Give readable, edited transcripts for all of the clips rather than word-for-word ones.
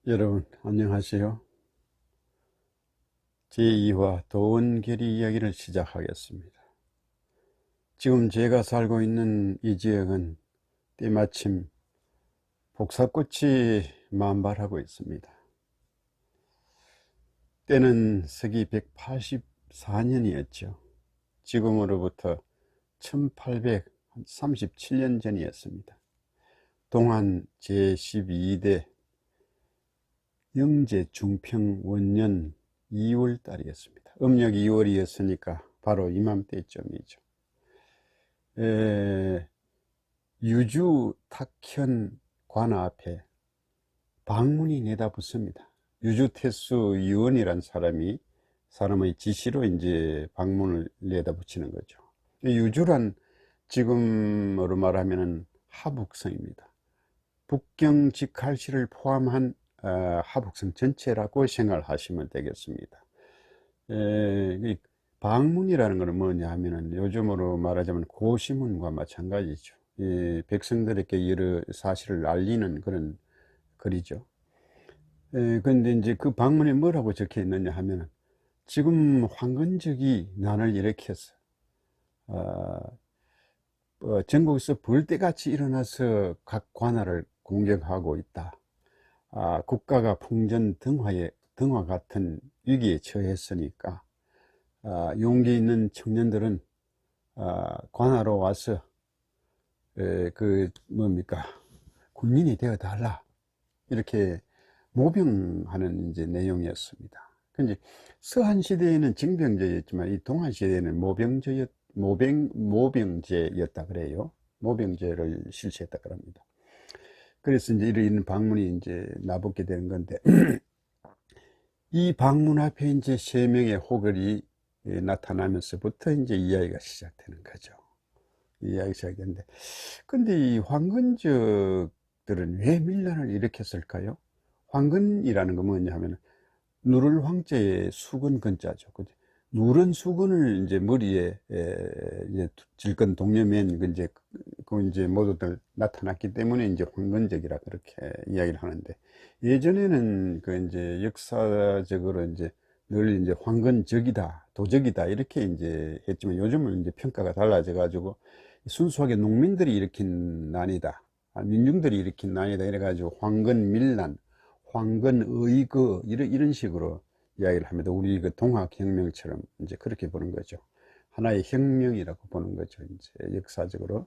여러분 안녕하세요. 제2화 도원결의 이야기를 시작하겠습니다. 지금 제가 살고 있는 이 지역은 때마침 복사꽃이 만발하고 있습니다. 때는 서기 184년이었죠. 지금으로부터 1837년 전이었습니다. 동안 제12대 영제 중평 원년 2월 달이었습니다. 음력 2월이었으니까 바로 이맘때쯤이죠. 유주 탁현 관아 앞에 방문이 내다붙습니다. 유주태수 유언이란 사람의 지시로 이제 방문을 내다붙이는 거죠. 유주란 지금으로 말하면은 하북성입니다. 북경 직할시를 포함한 하북성 전체라고 생각하시면 되겠습니다. 이 방문이라는 것은 뭐냐 하면은 요즘으로 말하자면 고시문과 마찬가지죠. 이 백성들에게 여러 사실을 알리는 그런 글이죠. 그런데 이제 그 방문에 뭐라고 적혀 있느냐 하면은 지금 황건적이 난을 일으켜서 전국에서 벌떼같이 일어나서 각 관할을 공격하고 있다. 국가가 풍전 등화 같은 위기에 처했으니까 용기 있는 청년들은 관하로 와서 군인이 되어 달라, 이렇게 모병하는 이제 내용이었습니다. 근데 서한 시대에는 징병제였지만 이 동한 시대에는 모병제였다 그래요. 모병제를 실시했다 그럽니다. 그래서 이제 이런 방문이 이제 나붙게 되는 건데 이 방문 앞에 이제 세 명의 호걸이 나타나면서부터 이제 이야기가 시작되는 거죠. 이야기 시작했는데, 근데 이 황건적들은 왜 밀란을 일으켰을까요? 황건이라는 건 뭐냐 하면 누를 황제의 수건 건자죠. 누른 수건을 이제 머리에 이제 질건 동여맨 그 이제 모두들 나타났기 때문에 이제 황건적이라 그렇게 이야기를 하는데, 예전에는 그 이제 역사적으로 이제 늘 이제 황건적이다, 도적이다 이렇게 이제 했지만 요즘은 이제 평가가 달라져 가지고 순수하게 농민들이 일으킨 난이다, 민중들이 일으킨 난이다 이래 가지고 황건밀난, 황건의거 이런 식으로 이야기를 합니다. 우리 그 동학혁명처럼 이제 그렇게 보는 거죠. 하나의 혁명이라고 보는 거죠. 이제 역사적으로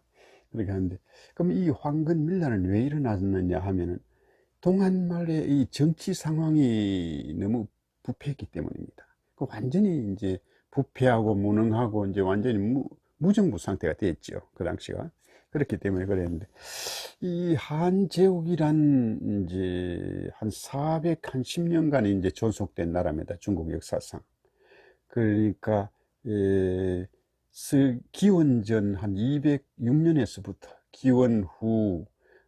그렇게 하는데, 그럼 이 황건밀란은 왜 일어났느냐 하면은 동한말의 이 정치 상황이 너무 부패했기 때문입니다. 그 완전히 이제 부패하고 무능하고 이제 완전히 무정부 상태가 됐죠. 그 당시가. 그렇기 때문에 그랬는데, 이 한제국이란 이제 한 410년간 이제 존속된 나라입니다. 중국 역사상. 그러니까 기원전 한 206년에서부터 기원 후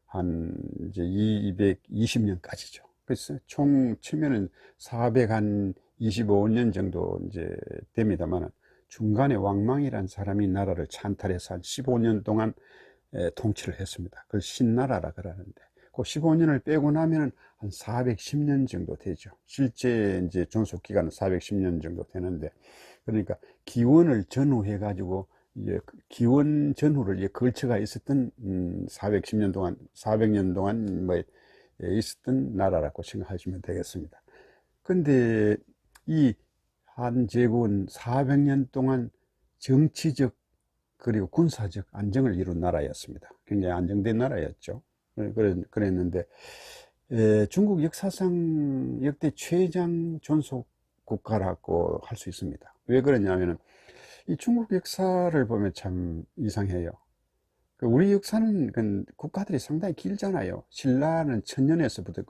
한 이제 220년까지죠. 그래서 총 치면은 425년 정도 이제 됩니다만, 중간에 왕망이란 사람이 나라를 찬탈해서 한 15년 동안 통치를 했습니다. 그걸 신나라라 그러는데, 그 15년을 빼고 나면은 한 410년 정도 되죠. 실제 이제 존속 기간은 410년 정도 되는데, 그러니까 기원을 전후해 가지고 이제 기원 전후를 이제 걸쳐가 있었던 410년 동안 400년 동안 뭐 있었던 나라라고 생각하시면 되겠습니다. 근데 이 한제국은 400년 동안 정치적 그리고 군사적 안정을 이룬 나라였습니다. 굉장히 안정된 나라였죠. 그랬는데 중국 역사상 역대 최장 존속 국가라고 할 수 있습니다. 왜 그러냐면은 이 중국 역사를 보면 참 이상해요. 우리 역사는 국가들이 상당히 길잖아요. 신라는 천년에서부터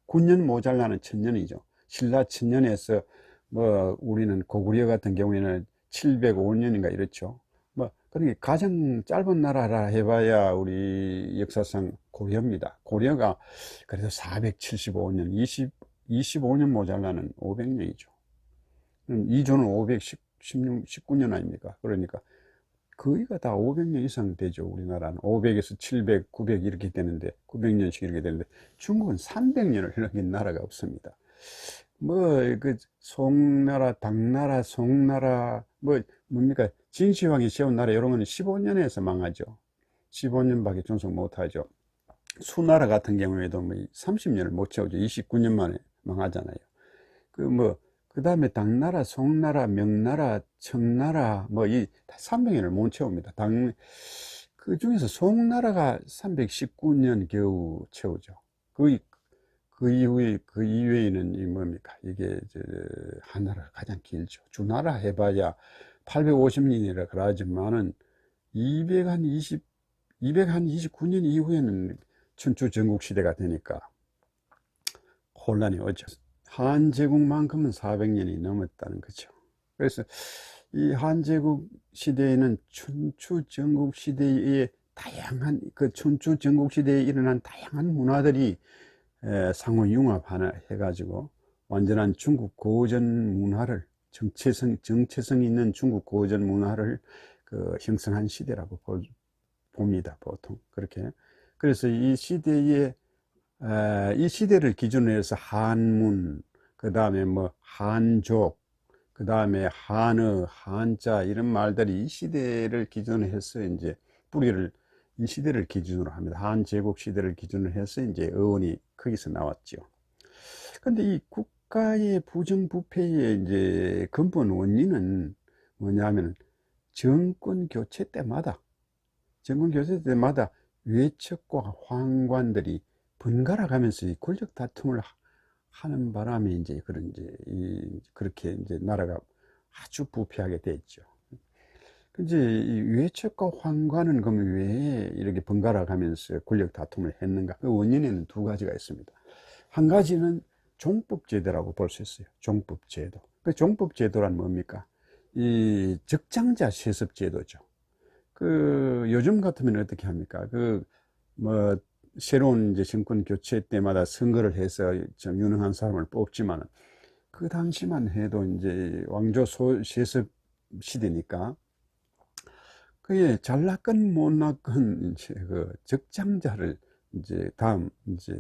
9년 모자라는 천년이죠. 신라 천년에서 뭐 우리는 고구려 같은 경우에는 705년인가 이렇죠. 뭐 그러니까 가장 짧은 나라라 해봐야 우리 역사상 고려입니다. 고려가 그래도 475년, 25년 모자라는 500년이죠. 이조는 519년 아닙니까? 그러니까 거의가 다 500년 이상 되죠. 우리나라는 500에서 700, 900 이렇게 되는데 900년씩 이렇게 되는데 중국은 300년을 이렇게 나라가 없습니다. 뭐 그 송나라, 당나라, 송나라 뭐 뭡니까 진시황이 세운 나라 이런 거는 15년에서 망하죠. 15년밖에 존속 못하죠. 수나라 같은 경우에도 뭐 30년을 못 채우죠. 29년 만에 망하잖아요. 그 다음에 당나라, 송나라, 명나라, 청나라, 뭐, 300년을 못 채웁니다. 그 중에서 송나라가 319년 겨우 채우죠. 그 이외에는 뭡니까? 이게, 한나라가 가장 길죠. 주나라 해봐야 850년이라 그러지만은 229년 이후에는 춘추 전국시대가 되니까 혼란이 오죠. 한제국만큼은 400년이 넘었다는 거죠. 그래서 이 한제국 시대에는 춘추 전국 시대의 다양한 춘추 전국 시대에 일어난 다양한 문화들이 상호 융합해 가지고 완전한 중국 고전 문화를 정체성 있는 중국 고전 문화를 형성한 시대라고 봅니다. 보통 그렇게. 그래서 이 시대를 기준으로 해서 한문, 그 다음에 뭐 한족, 그 다음에 한어, 한자 이런 말들이 이 시대를 기준으로 해서 이제 이 시대를 기준으로 합니다. 한제국 시대를 기준으로 해서 이제 어원이 거기서 나왔죠. 근데 이 국가의 부정부패의 이제 근본 원인은 뭐냐면 정권 교체 때마다 외척과 황관들이 번갈아 가면서 이 권력 다툼을 하는 바람에 이제 그렇게 이제 나라가 아주 부패하게 됐죠. 이제 이 외척과 황관은 그럼 왜 이렇게 번갈아 가면서 권력 다툼을 했는가? 그 원인에는 두 가지가 있습니다. 한 가지는 종법제도라고 볼 수 있어요. 종법제도. 그 종법제도란 뭡니까? 이 적장자 세습제도죠. 요즘 같으면 어떻게 합니까? 새로운 이제 정권 교체 때마다 선거를 해서 좀 유능한 사람을 뽑지만, 그 당시만 해도 이제 왕조 세습 시대니까, 그게 잘났건 못났건 이제 적장자를 이제 다음 이제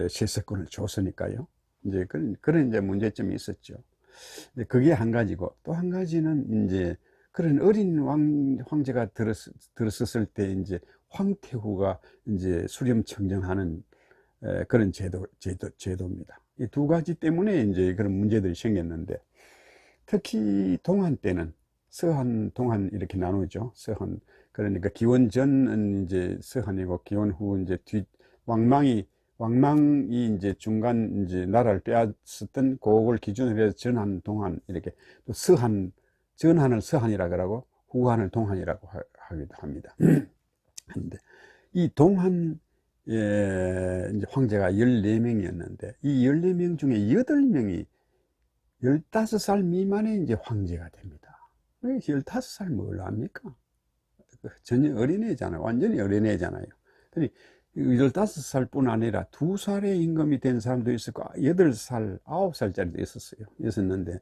세습권을 줬으니까요. 이제 그런 이제 문제점이 있었죠. 그게 한 가지고, 또 한 가지는 이제 그런 어린 황제가 들었을 때 이제 황태후가 이제 수렴청정하는 그런 제도입니다. 이 두 가지 때문에 이제 그런 문제들이 생겼는데, 특히 동한 때는 서한, 동한 이렇게 나누죠. 서한. 그러니까 기원 전은 이제 서한이고 기원 후 이제 왕망이 이제 중간 이제 나라를 빼앗았던 그걸 기준으로 해서 전한, 동한 이렇게 또 전한을 서한이라 그러고 후한을 동한이라고 하기도 합니다. 근데 이 동한 이제 황제가 14명이었는데 이 14명 중에 8명이 15살 미만의 이제 황제가 됩니다. 왜 15살 뭘 압니까? 전혀 어린애잖아요. 완전히 어린애잖아요. 15살 뿐 아니라 2살의 임금이 된 사람도 있었고 8살, 9살짜리도 있었는데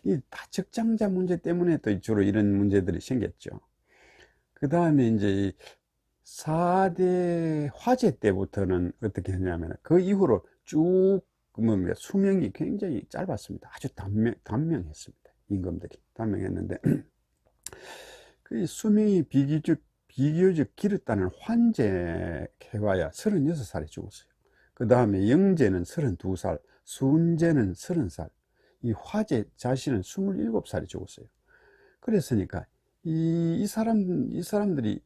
이 다 적장자 문제 때문에 또 주로 이런 문제들이 생겼죠. 그 다음에 이제 4대 화제 때부터는 어떻게 했냐면 그 이후로 쭉 수명이 굉장히 짧았습니다. 아주 단명했습니다. 임금들이 단명했는데 그 수명이 비교적 길었다는 환제해와야 36살에 죽었어요. 그 다음에 영제는 32살, 순제는 30살, 이 화제 자신은 27살에 죽었어요. 그랬으니까 이 사람들이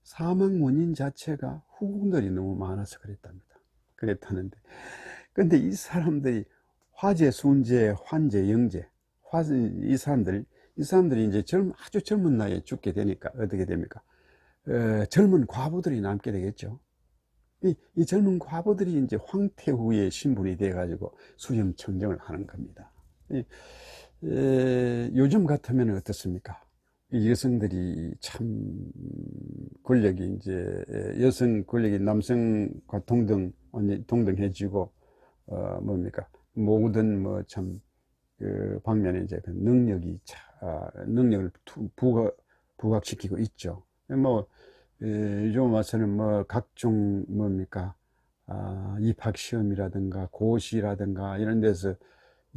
사망 원인 자체가 후궁들이 너무 많아서 그랬다는데 근데 이 사람들이 화제, 순제, 환제, 영제, 이 사람들이 이제 아주 젊은 나이에 죽게 되니까 어떻게 됩니까? 젊은 과부들이 남게 되겠죠. 이 젊은 과부들이 이제 황태후의 신분이 돼가지고 수렴청정을 하는 겁니다. 요즘 같으면 어떻습니까? 이 여성들이 참 권력이 이제 여성 권력이 남성과 동등해지고 뭡니까? 모든 그 방면에 이제 그 능력을 부각시키고 있죠. 뭐, 요즘 와서는 뭐, 각종, 뭡니까, 입학시험이라든가, 고시라든가, 이런 데서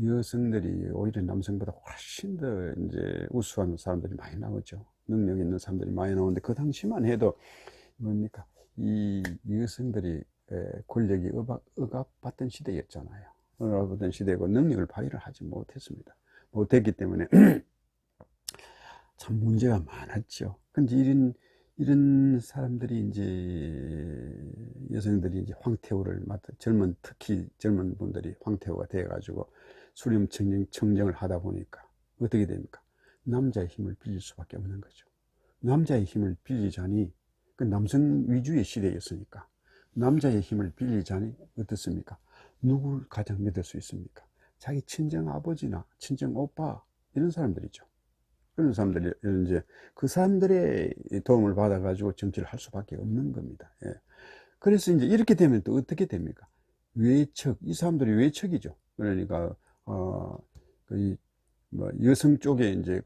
여성들이 오히려 남성보다 훨씬 더 이제 우수한 사람들이 많이 나오죠. 능력 있는 사람들이 많이 나오는데, 그 당시만 해도 뭡니까, 이 여성들이 권력이 억압받던 시대였잖아요. 억압받던 시대고, 능력을 발휘를 하지 못했습니다. 못했기 때문에, 참 문제가 많았죠. 근데 이런 사람들이 이제, 여성들이 이제 황태후를 특히 젊은 분들이 황태후가 돼가지고 수렴 청정을 하다 보니까 어떻게 됩니까? 남자의 힘을 빌릴 수밖에 없는 거죠. 남자의 힘을 빌리자니, 그 남성 위주의 시대였으니까, 남자의 힘을 빌리자니 어떻습니까? 누굴 가장 믿을 수 있습니까? 자기 친정 아버지나 친정 오빠, 이런 사람들이죠. 그런 사람들이 이제 그 사람들의 도움을 받아가지고 정치를 할 수밖에 없는 겁니다. 예. 그래서 이제 이렇게 되면 또 어떻게 됩니까? 외척, 이 사람들이 외척이죠. 그러니까 그 뭐 여성 쪽에 이제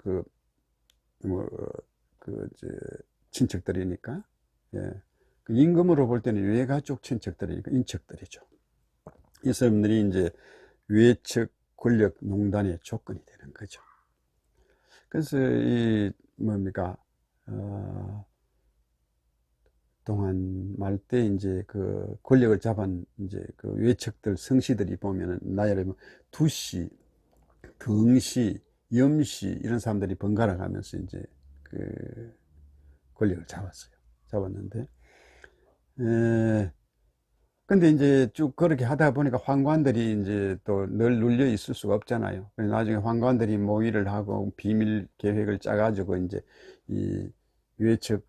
뭐 이제 친척들이니까, 예. 그 임금으로 볼 때는 외가 쪽 친척들이니까 인척들이죠. 이 사람들이 이제 외척 권력 농단의 조건이 되는 거죠. 그래서 이 뭡니까, 동안 말 때 이제 그 권력을 잡은 이제 그 외척들 성씨들이 보면은 나열에 보면 두씨, 경씨, 염씨, 이런 사람들이 번갈아 가면서 이제 그 권력을 잡았는데, 근데 이제 쭉 그렇게 하다 보니까 황관들이 이제 또 늘 눌려 있을 수가 없잖아요. 그래서 나중에 황관들이 모의를 하고 비밀 계획을 짜가지고 이제 이 외척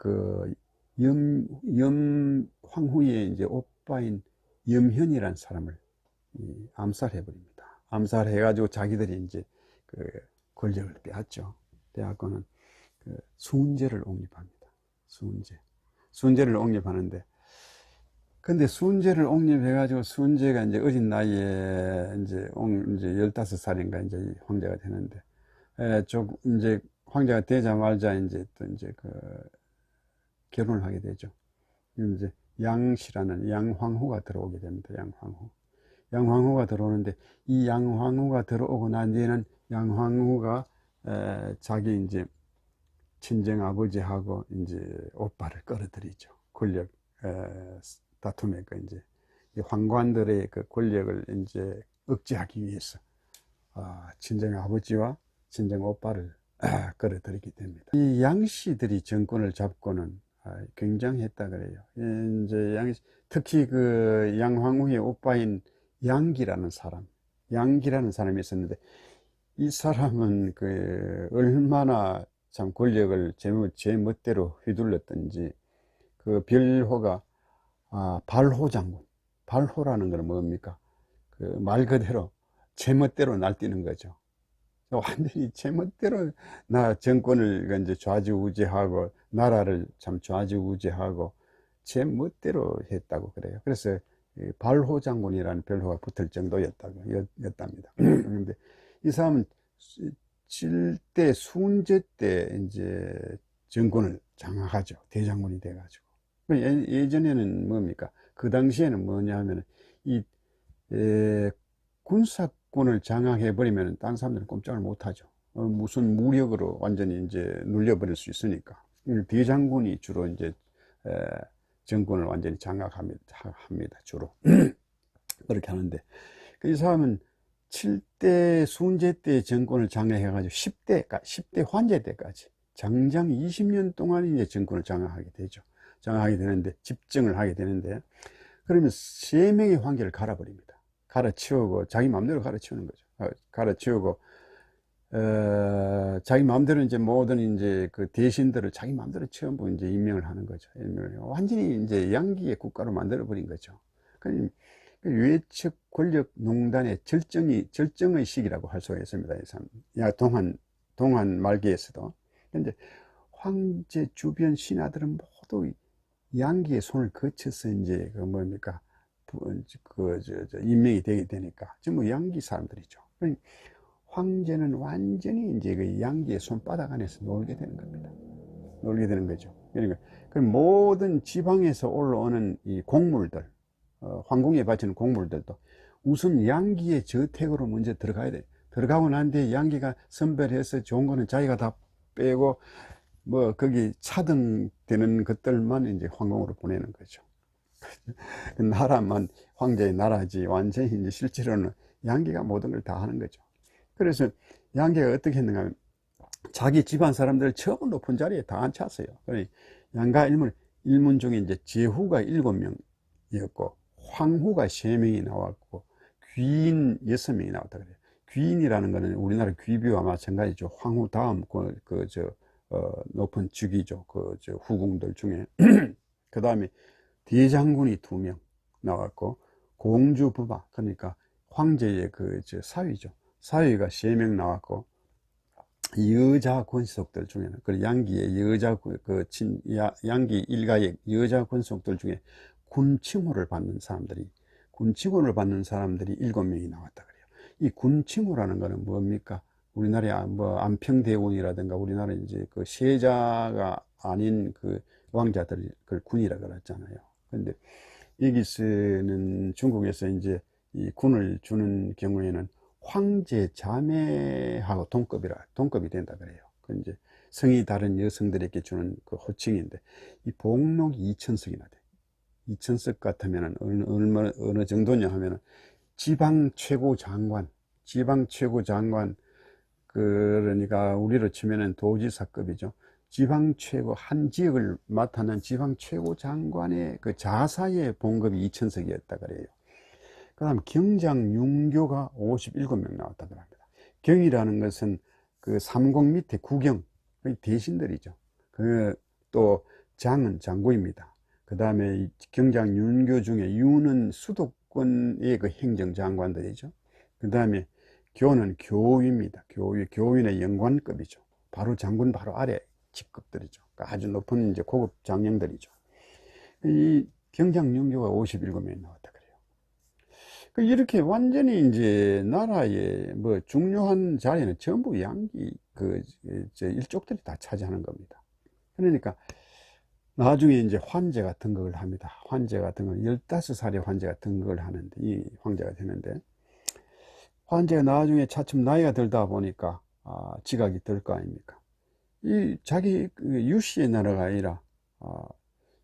황후의 이제 오빠인 염현이라는 사람을 암살해 버립니다. 암살해가지고 자기들이 이제 그 권력을 빼앗죠. 빼앗고는 그 순제를 옹립합니다. 순제를 옹립하는데, 근데 순제를 옹립해가지고 순제가 이제 어린 나이에 이제 15살인가 이제 황제가 되는데, 이제 황제가 되자마자 이제 또 이제 결혼을 하게 되죠. 이제 양씨라는 양황후가 들어오게 됩니다. 양황후가 들어오는데, 이 양황후가 들어오고 난 뒤에는 양황후가 자기 이제 친정 아버지하고 이제 오빠를 끌어들이죠. 권력 다툼에 이제 황관들의 그 권력을 이제 억제하기 위해서 친정 아버지와 친정 오빠를 끌어들이게 됩니다. 이 양씨들이 정권을 잡고는 굉장했다 그래요. 이제 특히 그 양황후의 오빠인 양기라는 사람이 있었는데, 이 사람은 얼마나 참 권력을 제 멋대로 휘둘렀던지, 그 별호가 발호 장군. 발호라는 건 뭡니까? 그 말 그대로 제 멋대로 날뛰는 거죠. 완전히 제 멋대로 정권을 이제 좌지우지하고 나라를 참 좌지우지하고 제 멋대로 했다고 그래요. 그래서 발호 장군이라는 별호가 붙을 정도였답니다. 그런데 이 사람은 7대 순제 때 이제 정권을 장악하죠. 대장군이 돼가지고. 예전에는 뭡니까? 그 당시에는 뭐냐 하면, 군사권을 장악해버리면 딴 사람들은 꼼짝을 못하죠. 무슨 무력으로 완전히 이제 눌려버릴 수 있으니까. 대장군이 주로 이제, 정권을 완전히 장악합니다. 주로. 그렇게 하는데, 이 사람은 7대 순제 때 정권을 장악해가지고 10대 환제 때까지 장장 20년 동안 이제 정권을 장악하게 되는데, 집정을 하게 되는데, 그러면 3명의 황제를 갈아버립니다. 갈아치우고, 자기 마음대로 갈아치우는 거죠. 갈아치우고, 자기 마음대로 이제 모든 이제 그 대신들을 자기 마음대로 전부 이제 임명을 하는 거죠. 완전히 이제 양기의 국가로 만들어버린 거죠. 그러니까 외척 권력 농단의 절정의 시기라고 할 수가 있습니다. 동한 말기에서도. 근데 황제 주변 신하들은 모두 양기의 손을 거쳐서 이제 임명이 되게 되니까 전부 양기 사람들이죠. 황제는 완전히 이제 그 양기의 손바닥 안에서 놀게 되는 겁니다. 놀게 되는 거죠. 그러니까 그 모든 지방에서 올라오는 이 곡물들, 황궁에 바치는 곡물들도 우선 양기의 저택으로 먼저 들어가야 돼. 들어가고 난 뒤에 양기가 선별해서 좋은 거는 자기가 다 빼고 뭐 거기 차등되는 것들만 이제 황궁으로 보내는 거죠. 그 나라만 황제의 나라지 완전히 이제 실제로는 양기가 모든 걸 다 하는 거죠. 그래서 양기가 어떻게 했는가 하면 자기 집안 사람들을 처음 높은 자리에 다 앉혔어요. 그러니 양가 일문 중에 이제 제후가 7명이었고 황후가 3명이 나왔고 귀인 6명이 나왔다 그래요. 귀인이라는 거는 우리나라 귀비와 마찬가지죠. 황후 다음 높은 직위죠. 후궁들 중에 그 다음에 대장군이 2명 나왔고 공주부마, 그러니까 황제의 사위죠. 사위가 3명 나왔고 여자 권속들 중에는 그 양기의 양기 일가의 여자 권속들 중에 군칭호를 받는 사람들이 7명이 나왔다 그래요. 이 군칭호라는 거는 뭡니까? 우리나라의 뭐 안평대군이라든가 우리나라 이제 그 세자가 아닌 그 왕자들 그걸 군이라 그랬잖아요. 근데 여기서는 중국에서 이제 이 군을 주는 경우에는 황제 자매하고 동급이 된다 그래요. 그 이제 성이 다른 여성들에게 주는 그 호칭인데 이 복록이 2,000석이나 돼. 2,000석 같으면은 어느 정도냐 하면은 지방 최고 장관, 그러니까 우리로 치면은 도지사급이죠. 지방 최고, 한 지역을 맡아는 지방 최고 장관의 그 자사의 봉급이 2,000석이었다 그래요. 그 다음 경장 융교가 57명 나왔다 그럽니다. 경이라는 것은 그 삼공 밑에 구경, 대신들이죠. 또 장은 장구입니다. 그 다음에 경장 윤교 중에 유는 수도권의 그 행정장관들이죠. 그 다음에 교는 교위입니다. 교위의 영관급이죠. 바로 장군 바로 아래 직급들이죠. 그러니까 아주 높은 이제 고급 장령들이죠. 이 경장 윤교가 57명이 나왔다 그래요. 이렇게 완전히 이제 나라의 뭐 중요한 자리는 전부 양기 일족들이 다 차지하는 겁니다. 그러니까 나중에 이제 환제가 등극을 합니다. 15살의 환제가 등극을 하는데, 이 황제가 되는데, 환제가 나중에 차츰 나이가 들다 보니까, 지각이 들 거 아닙니까? 자기 유씨의 나라가 아니라,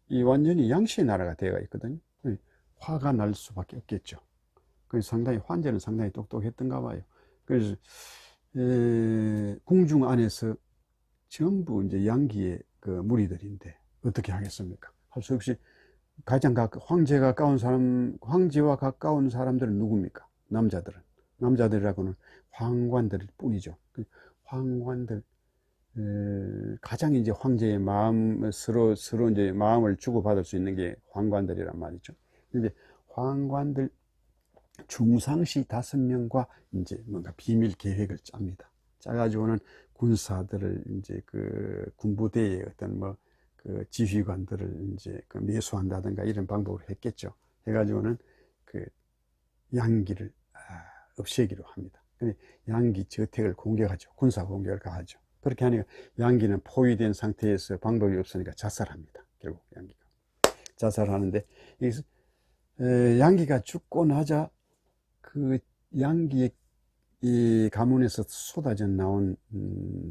이 완전히 양씨의 나라가 되어 있거든요. 화가 날 수밖에 없겠죠. 환제는 상당히 똑똑했던가 봐요. 그래서, 궁중 안에서 전부 이제 양기의 그 무리들인데, 어떻게 하겠습니까? 할 수 없이 황제와 가까운 사람들은 누굽니까? 남자들이라고는 황관들 뿐이죠. 황관들, 가장 이제 황제의 서로 이제 마음을 주고받을 수 있는 게 황관들이란 말이죠. 근데 황관들 중상시 5명과 이제 뭔가 비밀 계획을 짭니다. 짜가지고는 군사들을 이제 그 군부대의 어떤 그 지휘관들을 이제 그 매수한다든가 이런 방법을 했겠죠. 해가지고는 그 양기를 없애기로 합니다. 근데 양기 저택을 공격하죠. 군사 공격을 가하죠. 그렇게 하니까 양기는 포위된 상태에서 방법이 없으니까 자살합니다. 결국 양기가 자살하는데, 여기서 양기가 죽고 나자 그 양기의 이 가문에서 쏟아져 나온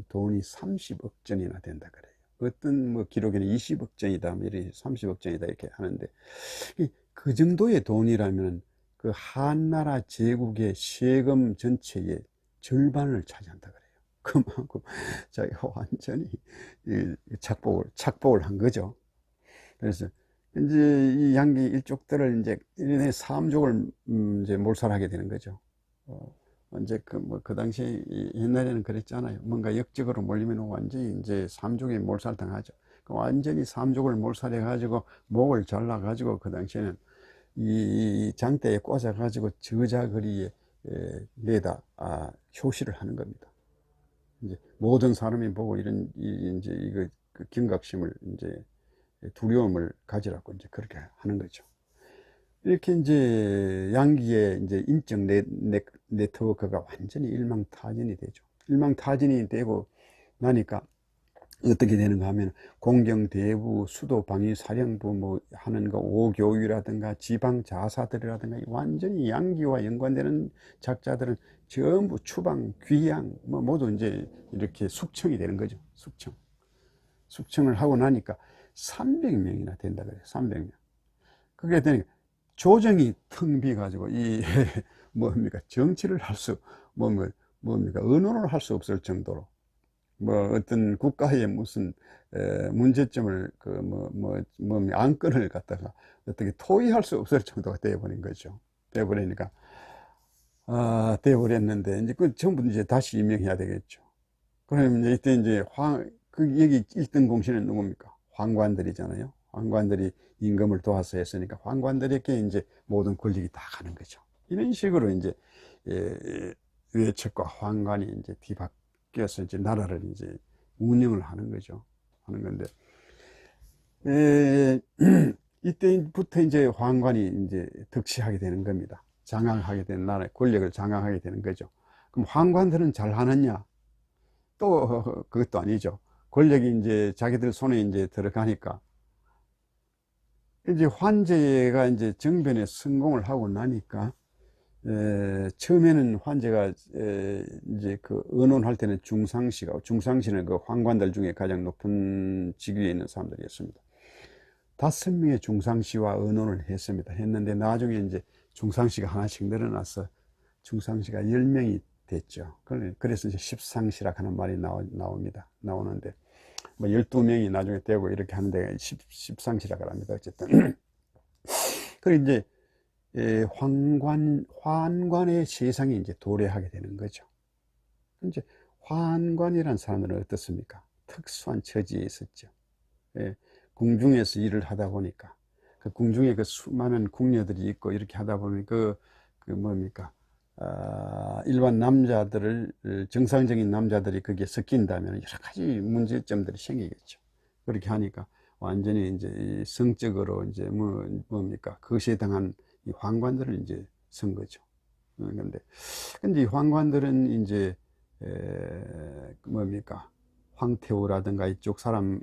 돈이 30억 전이나 된다 그래요. 어떤 뭐 기록에는 20억 전이다, 이렇게 30억 전이다 이렇게 하는데, 그 정도의 돈이라면 그 한나라 제국의 세금 전체의 절반을 차지한다 그래요. 그만큼 자기가 완전히 착복을 한 거죠. 그래서 이제 이 양기 일족들을 이제 이런 삼족을 이제 몰살하게 되는 거죠. 이제 그 당시에 옛날에는 그랬잖아요. 뭔가 역적으로 몰리면 완전히 이제 삼족이 몰살당하죠. 완전히 삼족을 몰살해가지고 목을 잘라가지고 그 당시에는 이 장대에 꽂아가지고 저자거리에 내다 효시를 하는 겁니다. 이제 모든 사람이 보고 이제 이거 경각심을 이제 두려움을 가지라고 이제 그렇게 하는 거죠. 이렇게 이제 양기의 이제 인적 네트워크가 완전히 일망타진이 되죠. 일망타진이 되고 나니까 어떻게 되는가 하면 공경대부, 수도방위사령부 뭐 하는 거, 오교유라든가 지방자사들이라든가 완전히 양기와 연관되는 작자들은 전부 추방, 귀양 뭐 모두 이제 이렇게 숙청이 되는 거죠. 숙청을 하고 나니까 300명이나 된다 그래요. 300명. 그게 되니까 조정이 텅 비가지고 이 뭡니까 정치를 할 수 뭡니까 의논을 할 수 없을 정도로 뭐 어떤 국가의 무슨 문제점을 안건을 갖다가 어떻게 토의할 수 없을 정도가 되어버린 거죠. 되어버리니까 되어버렸는데 이제 그 전부 이제 다시 임명해야 되겠죠. 그럼 이제 이때 이제 여기 1등 공신은 누굽니까? 황관들이잖아요. 황관들이 임금을 도와서 했으니까 황관들에게 이제 모든 권력이 다 가는 거죠. 이런 식으로 이제 외척과 황관이 이제 뒤바뀌어서 이제 나라를 이제 운영을 하는 거죠. 하는 건데 이때부터 이제 황관이 이제 득실하게 되는 겁니다. 장악하게 되는 나라의 권력을 장악하게 되는 거죠. 그럼 황관들은 잘 하느냐? 또 그것도 아니죠. 권력이 이제 자기들 손에 이제 들어가니까 이제 환제가 이제 정변에 성공을 하고 나니까 처음에는 환제가 이제 그 의논할 때는 중상시는 그 황관들 중에 가장 높은 직위에 있는 사람들이었습니다. 5명의 중상시와 의논을 했는데 나중에 이제 중상시가 하나씩 늘어나서 중상시가 10명이 됐죠. 그래서 이제 십상시라 하는 말이 나오는데 뭐 12명이 나중에 되고 이렇게 하는데 십상시라고 합니다. 어쨌든 그리고 이제 환관의 세상에 이제 도래하게 되는 거죠. 이제 환관이라는 사람들은 어떻습니까? 특수한 처지에 있었죠. 궁중에서 일을 하다 보니까 그 궁중에 그 수많은 궁녀들이 있고 이렇게 하다 보니 뭡니까? 일반 남자들을 정상적인 남자들이 거기에 섞인다면 여러 가지 문제점들이 생기겠죠. 그렇게 하니까 완전히 이제 성적으로 이제 뭡니까? 그것에 해당한 이 황관들을 이제 쓴 거죠. 근데 이 황관들은 이제 뭡니까? 황태우라든가 이쪽 사람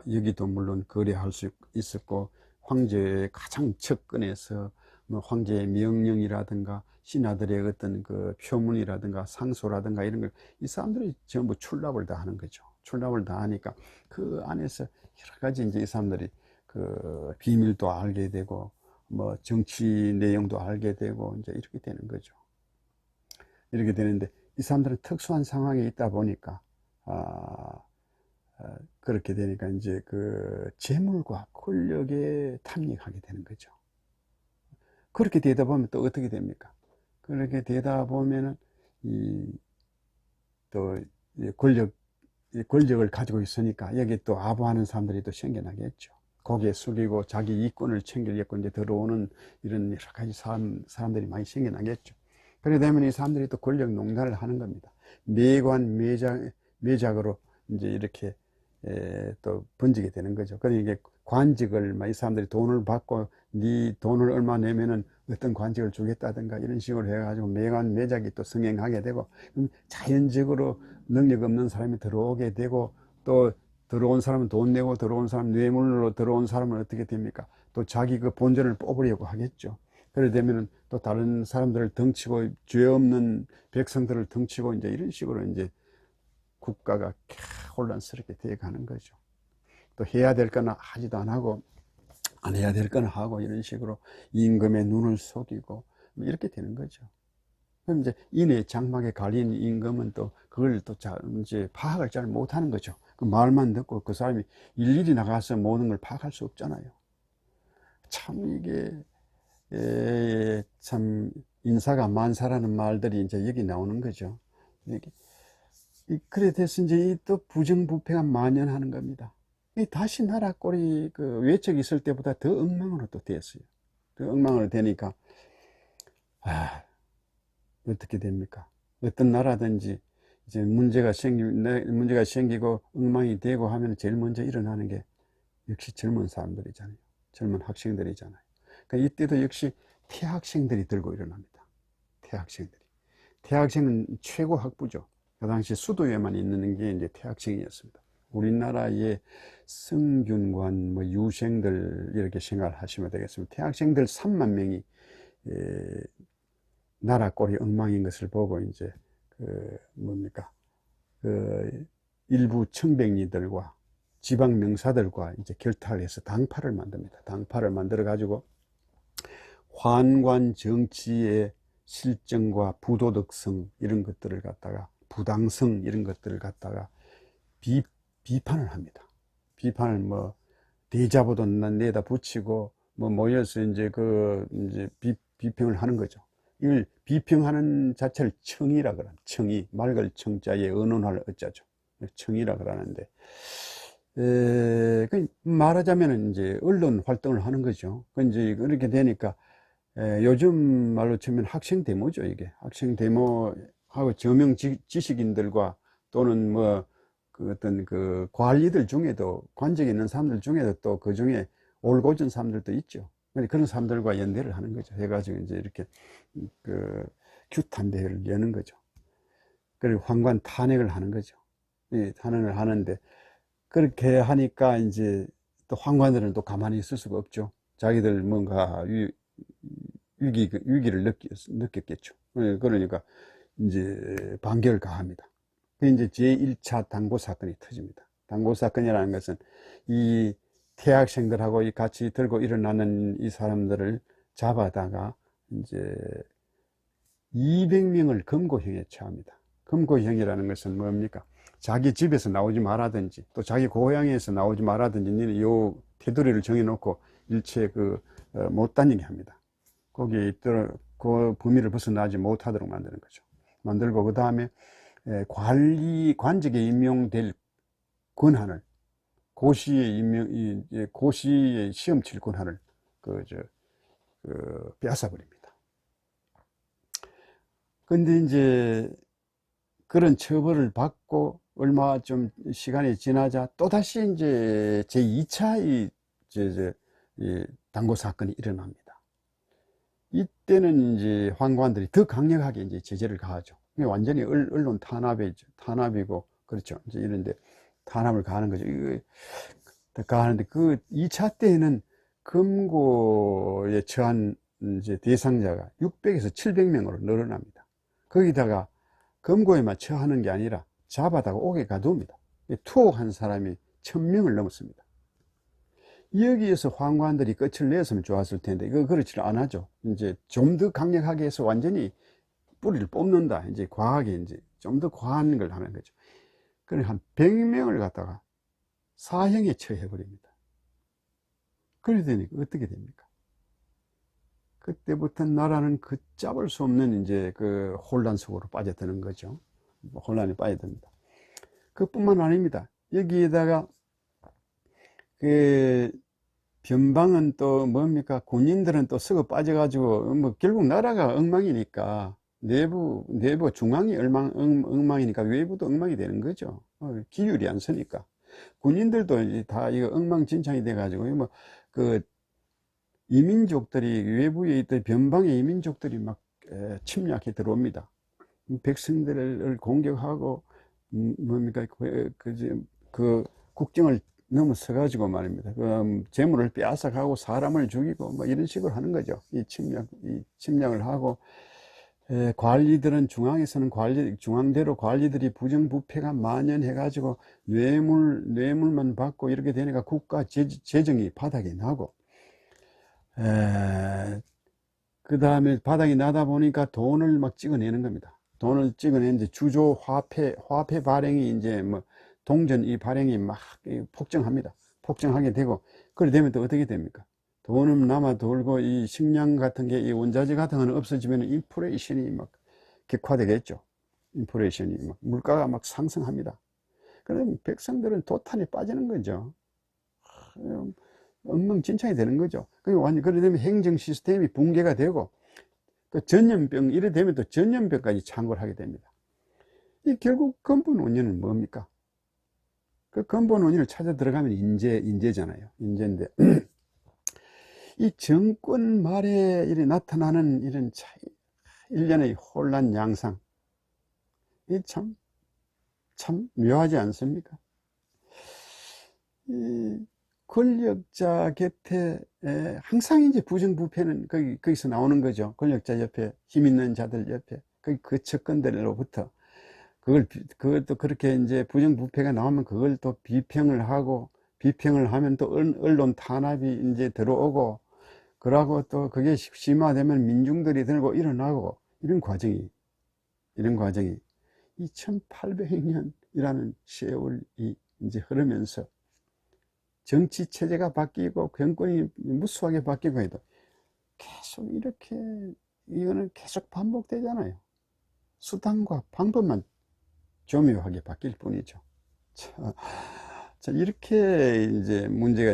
여기도 물론 거래할 수 있었고 황제의 가장 측근에서 뭐 황제의 명령이라든가 신하들의 어떤 그 표문이라든가 상소라든가 이런 걸 이 사람들이 전부 출납을 다 하는 거죠. 출납을 다 하니까 그 안에서 여러 가지 이제 이 사람들이 그 비밀도 알게 되고 뭐 정치 내용도 알게 되고 이제 이렇게 되는 거죠. 이렇게 되는데 이 사람들은 특수한 상황에 있다 보니까 그렇게 되니까 이제 그 재물과 권력에 탐닉하게 되는 거죠. 그렇게 되다 보면 또 어떻게 됩니까? 그렇게 되다 보면은 또 권력을 가지고 있으니까 여기 또 아부하는 사람들이 또 생겨나겠죠. 고개 숙이고 자기 이권을 챙기려고 이제 들어오는 이런 여러 가지 사람들이 많이 생겨나겠죠. 그래 되면 이 사람들이 또 권력 농단을 하는 겁니다. 매작으로 이제 이렇게 또 번지게 되는 거죠. 그러니까 관직을 이 사람들이 돈을 받고 네 돈을 얼마 내면은 어떤 관직을 주겠다든가 이런 식으로 해가지고 매작이 또 성행하게 되고 그럼 자연적으로 능력 없는 사람이 들어오게 되고 또 들어온 사람은 돈 내고 들어온 사람 뇌물로 들어온 사람은 어떻게 됩니까? 또 자기 그 본전을 뽑으려고 하겠죠. 그래 되면은 또 다른 사람들을 덩치고 죄 없는 백성들을 덩치고 이제 이런 식으로 이제 국가가 혼란스럽게 되어 가는 거죠. 또 해야 될 거는 하지도 안 하고 안 해야 될 거는 하고 이런 식으로 임금의 눈을 속이고 이렇게 되는 거죠. 그럼 이제 인의 장막에 갈린 임금은 또 그걸 또 이제 파악을 잘 못하는 거죠. 그 말만 듣고 그 사람이 일일이 나가서 모든 걸 파악할 수 없잖아요. 참 이게 참 인사가 만사라는 말들이 이제 여기 나오는 거죠. 그래 돼서 이제 또 부정부패가 만연하는 겁니다. 다시 나라 꼴이 그 외척이 있을 때보다 더 엉망으로 또 됐어요. 더 엉망으로 되니까 어떻게 됩니까? 어떤 나라든지 이제 문제가 생기고 엉망이 되고 하면 제일 먼저 일어나는 게 역시 젊은 사람들이잖아요. 젊은 학생들이잖아요. 그러니까 이때도 역시 태학생들이 들고 일어납니다. 태학생은 최고 학부죠. 그 당시 수도에만 있는 게 이제 태학생이었습니다. 우리나라의 성균관, 뭐 유생들 이렇게 생각을 하시면 되겠습니다. 대학생들 3만 명이 나라 꼴이 엉망인 것을 보고 이제 일부 청백리들과 지방 명사들과 이제 결탁을 해서 당파를 만듭니다. 당파를 만들어 가지고 환관 정치의 실정과 부도덕성 이런 것들을 갖다가 부당성 이런 것들을 갖다가 비판을 합니다. 비판을 뭐 대자보도 내다 붙이고 뭐 모여서 이제 비평을 하는 거죠. 이걸 비평하는 자체를 청이라 그럽니다. 청이 맑을 청자에 언언할 어자죠. 청이라 그러는데 말하자면 이제 언론 활동을 하는 거죠. 이제 그렇게 되니까 요즘 말로 치면 학생 데모죠. 이게 학생 데모하고 저명 지식인들과 또는 어떤 관리들 중에도 관직에 있는 사람들 중에도 또 그 중에 올곧은 사람들도 있죠. 그런 사람들과 연대를 하는 거죠. 해가지고 이제 이렇게 규탄 대회를 여는 거죠. 그리고 황관 탄핵을 하는 거죠. 탄핵을 하는데 그렇게 하니까 이제 또 황관들은 또 가만히 있을 수가 없죠. 자기들 뭔가 위기를 느꼈겠죠. 그러니까 이제 반격을 가합니다. 이제 제1차 당고 사건이 터집니다. 당고 사건이라는 것은 이 태학생들하고 같이 들고 일어나는 이 사람들을 잡아다가 이제 200명을 금고형에 처합니다. 금고형이라는 것은 뭡니까? 자기 집에서 나오지 말라든지 또 자기 고향에서 나오지 말라든지 요 테두리를 정해놓고 일체 못 다니게 합니다. 거기에 그 범위를 벗어나지 못하도록 만드는 거죠. 만들고 그 다음에 관직에 임용될 권한을 고시에 시험 칠 권한을 빼앗아 버립니다. 근데 이제 그런 처벌을 받고 얼마 좀 시간이 지나자 또다시 이제 제2차 이 당고 사건이 일어납니다. 이때는 이제 황관들이 더 강력하게 이제 제재를 가하죠. 완전히 언론 탄압이고, 그렇죠. 이제 이런데 탄압을 가하는 거죠. 가하는데 그 2차 때에는 금고에 처한 이제 대상자가 600에서 700명으로 늘어납니다. 거기다가 금고에만 처하는 게 아니라 잡아다가 옥에 가두옵니다. 투옥한 사람이 1000명을 넘었습니다. 여기에서 황관들이 끝을 냈으면 좋았을 텐데 그렇지 않아죠. 이제 좀 더 강력하게 해서 완전히 뿌리를 뽑는다. 이제 과하게 이제 좀 더 과한 걸 하는 거죠. 그래 한 100명을 갖다가 사형에 처해 버립니다. 그래 되니까 어떻게 됩니까? 그때부터 나라는 걷잡을 수 없는 이제 혼란 속으로 빠져드는 거죠. 혼란에 빠져듭니다. 그뿐만 아닙니다. 여기에다가 변방은 또 뭡니까? 군인들은 또 썩어 빠져가지고 결국 나라가 엉망이니까 내부 중앙이 엉망이니까 외부도 엉망이 되는 거죠. 기율이 안 서니까 군인들도 다 이거 엉망진창이 돼가지고 이민족들이 외부에 있던 변방의 이민족들이 막 침략해 들어옵니다. 백성들을 공격하고 뭡니까? 그 국경을 넘어서 가지고 말입니다. 재물을 빼앗아가고 사람을 죽이고 뭐 이런 식으로 하는 거죠. 이 침략을 하고 관리들은 중앙에서는 중앙대로 관리들이 부정부패가 만연해 가지고 뇌물만 받고 이렇게 되니까 국가 재정이 바닥이 나고 그 다음에 바닥이 나다 보니까 돈을 막 찍어내는 겁니다. 돈을 찍어내는데 주조 화폐 발행이 이제 동전 이 발행이 막 폭증합니다. 폭증하게 되고, 그래 되면 또 어떻게 됩니까? 돈은 남아 돌고 이 식량 같은 게, 이 원자재 같은 거는 없어지면 인플레이션이 막 격화되겠죠. 인플레이션이 막 물가가 막 상승합니다. 그럼 백성들은 도탄이 빠지는 거죠. 엉망진창이 되는 거죠. 그래 되면 행정 시스템이 붕괴가 되고, 또 전염병, 이래 되면 또 전염병까지 창궐 하게 됩니다. 이 결국 근본 원인은 뭡니까? 그 근본 원인을 찾아 들어가면 인재잖아요. 인재인데, 이 정권 말에 이렇게 나타나는 이런 일련의 혼란 양상, 이 참 묘하지 않습니까? 이 권력자 곁에 항상 이제 부정부패는 거기서 나오는 거죠. 권력자 옆에, 힘 있는 자들 옆에, 그 측근들로부터. 그것도 그렇게 이제 부정부패가 나오면 그걸 또 비평을 하고, 비평을 하면 또 언론 탄압이 이제 들어오고, 그러고 또 그게 심화되면 민중들이 들고 일어나고, 이런 과정이 이 1800년이라는 세월이 이제 흐르면서 정치 체제가 바뀌고 정권이 무수하게 바뀌고 해도 계속 이렇게 이거는 계속 반복되잖아요. 수단과 방법만 교묘하게 바뀔 뿐이죠. 자, 이렇게 이제 문제가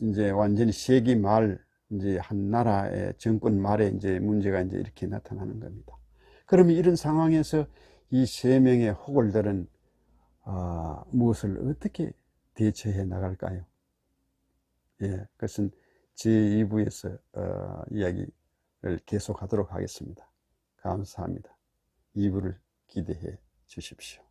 이제 완전히 세기 말 이제 한 나라의 정권 말에 이제 문제가 이제 이렇게 나타나는 겁니다. 그러면 이런 상황에서 이 세 명의 호걸들은 무엇을 어떻게 대처해 나갈까요? 예, 그것은 제2부에서 이야기를 계속하도록 하겠습니다. 감사합니다. 2부를 기대해 주십시오.